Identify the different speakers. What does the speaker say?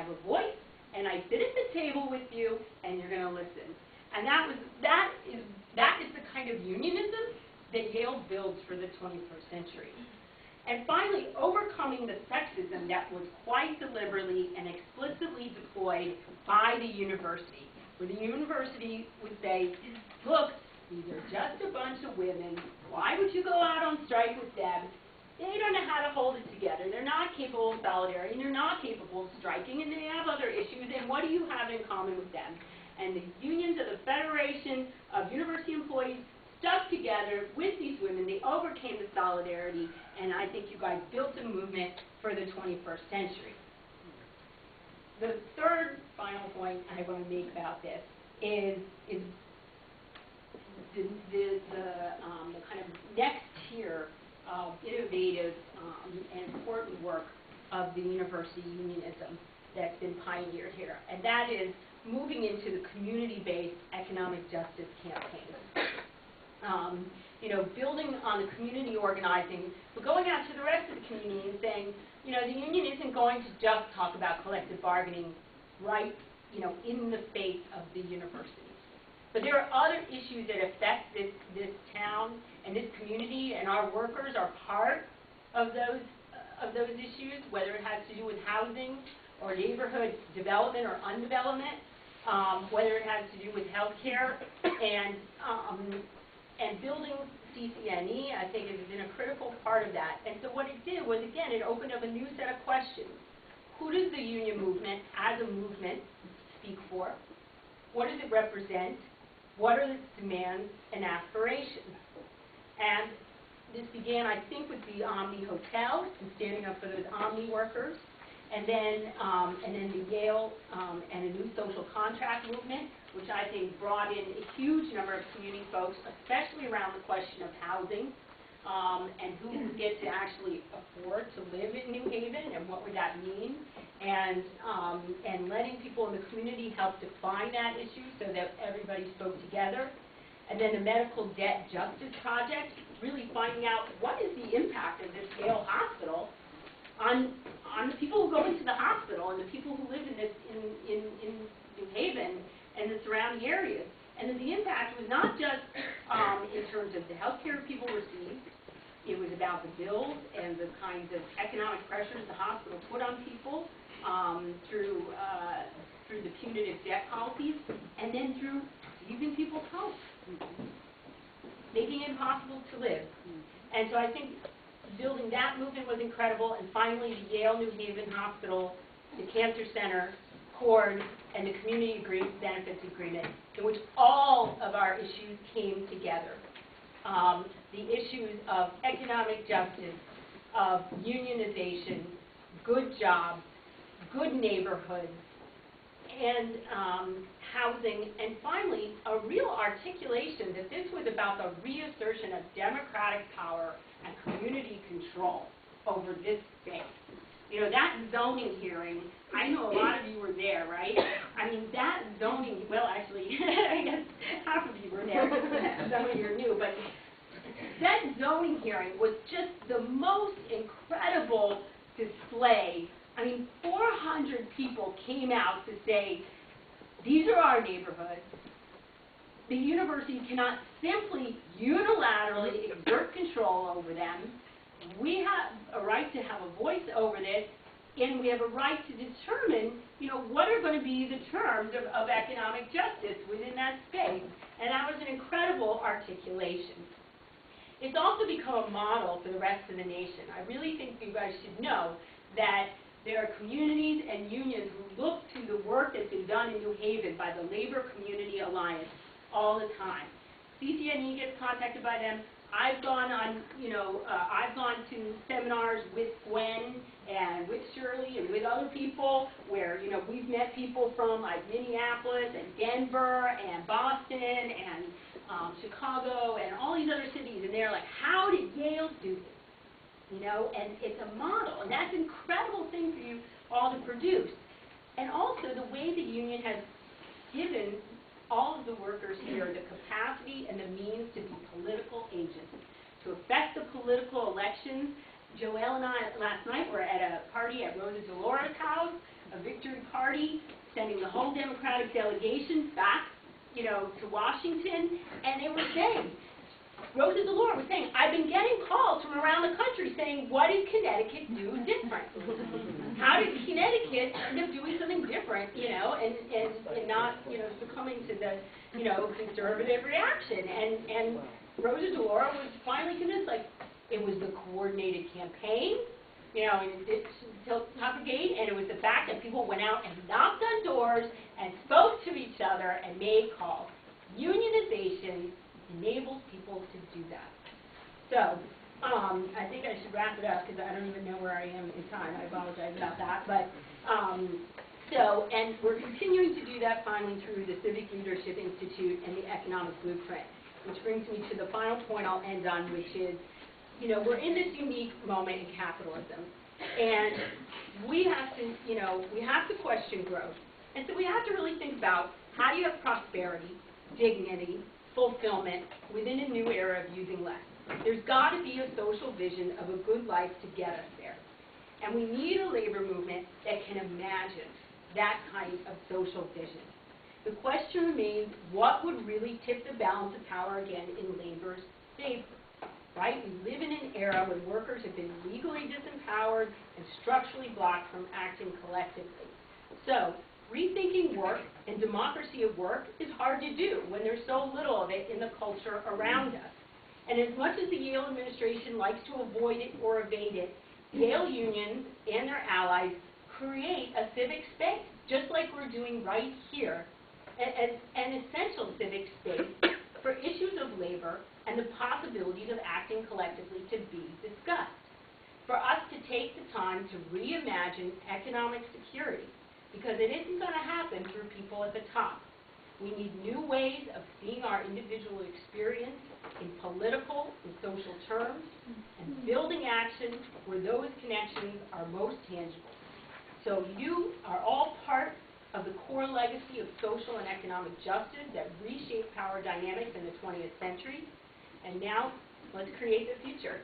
Speaker 1: have a voice, and I sit at the table with you, and you're going to listen. And that is the kind of unionism that Yale builds for the 21st century. And finally, overcoming the sexism that was quite deliberately and explicitly deployed by the university, where the university would say, look, these are just a bunch of women. Why would you go out on strike with them? They don't know how to hold it together. They're not capable of solidarity, and they're not capable of striking, and they have other issues, and what do you have in common with them? And the unions of the Federation of University Employees stuck together with these women. They overcame the solidarity, and I think you guys built a movement for the 21st century. The third final point I want to make about this is the kind of next tier of innovative and important work of the university unionism that's been pioneered here, and that is moving into the community-based economic justice campaigns. Building on the community organizing, but going out to the rest of the community and saying, the union isn't going to just talk about collective bargaining right, in the face of the university. But there are other issues that affect this town and this community, and our workers are part of those issues, whether it has to do with housing or neighborhood development or undevelopment, whether it has to do with healthcare, and building CCNE, I think, has been a critical part of that. And so what it did was, again, it opened up a new set of questions. Who does the union movement, as a movement, speak for? What does it represent? What are its demands and aspirations? And this began, I think, with the Omni Hotel and standing up for those Omni workers, and then the Yale and a new social contract movement, which I think brought in a huge number of community folks, especially around the question of housing, and who would get to actually afford to live in New Haven, and what would that mean, and letting people in the community help define that issue so that everybody spoke together. And then the Medical Debt Justice Project, really finding out what is the impact of this Yale hospital on the people who go into the hospital and the people who live in New Haven and the surrounding areas. And then the impact was not just in terms of the health care people received. It was about the bills and the kinds of economic pressures the hospital put on people through the punitive debt policies, and then through leaving people's homes, making it impossible to live. And so I think building that movement was incredible, and finally the Yale New Haven Hospital, the Cancer Center, CORD, and the Community Benefits Agreement, in which all of our issues came together. The issues of economic justice, of unionization, good jobs, good neighborhoods, and housing, and finally, a real articulation that this was about the reassertion of democratic power and community control over this space. That zoning hearing, I know a lot of you were there, right? I mean, that zoning, well, actually, I guess half of you were there, some of you are new, but that zoning hearing was just the most incredible display. I mean, 400 people came out to say, these are our neighborhoods. The university cannot simply unilaterally exert control over them. We have a right to have a voice over this, and we have a right to determine, what are going to be the terms of economic justice within that space. And that was an incredible articulation. It's also become a model for the rest of the nation. I really think you guys should know that there are communities and unions who look to the work that's been done in New Haven by the Labor Community Alliance all the time. CCNE gets contacted by them. I've gone on, I've gone to seminars with Gwen and with Shirley and with other people where, we've met people from like Minneapolis and Denver and Boston and Chicago and all these other cities, and they're like, how did Yale do this? And it's a model, and that's an incredible thing for you all to produce. And also the way the union has given all of the workers here the capacity and the means to be political agents, to affect the political elections. Joelle and I last night were at a party at Rosa DeLaura's house, a victory party, sending the whole Democratic delegation back, to Washington, and they were saying, Rosa DeLauro was saying, I've been getting calls from around the country saying, what did Connecticut do different? How did Connecticut end up doing something different, and not, succumbing to the, conservative reaction? And Rosa DeLauro was finally convinced, it was the coordinated campaign, and till top of gate, and it was the fact that people went out and knocked on doors and spoke to each other and made calls. Unionization enables people to do that. So, I think I should wrap it up because I don't even know where I am in time. I apologize about that. But, and we're continuing to do that finally through the Civic Leadership Institute and the Economic Blueprint, which brings me to the final point I'll end on, which is, we're in this unique moment in capitalism, and we have to question growth. And so we have to really think about how do you have prosperity, dignity, fulfillment within a new era of using less. There's got to be a social vision of a good life to get us there. And we need a labor movement that can imagine that kind of social vision. The question remains, what would really tip the balance of power again in labor's favor? Right? We live in an era when workers have been legally disempowered and structurally blocked from acting collectively. So, rethinking work and democracy of work is hard to do when there's so little of it in the culture around us. And as much as the Yale administration likes to avoid it or evade it, Yale unions and their allies create a civic space, just like we're doing right here, an essential civic space for issues of labor and the possibilities of acting collectively to be discussed. For us to take the time to reimagine economic security, because it isn't going to happen through people at the top. We need new ways of seeing our individual experience in political and social terms, and building action where those connections are most tangible. So you are all part of the core legacy of social and economic justice that reshaped power dynamics in the 20th century. And now, let's create the future.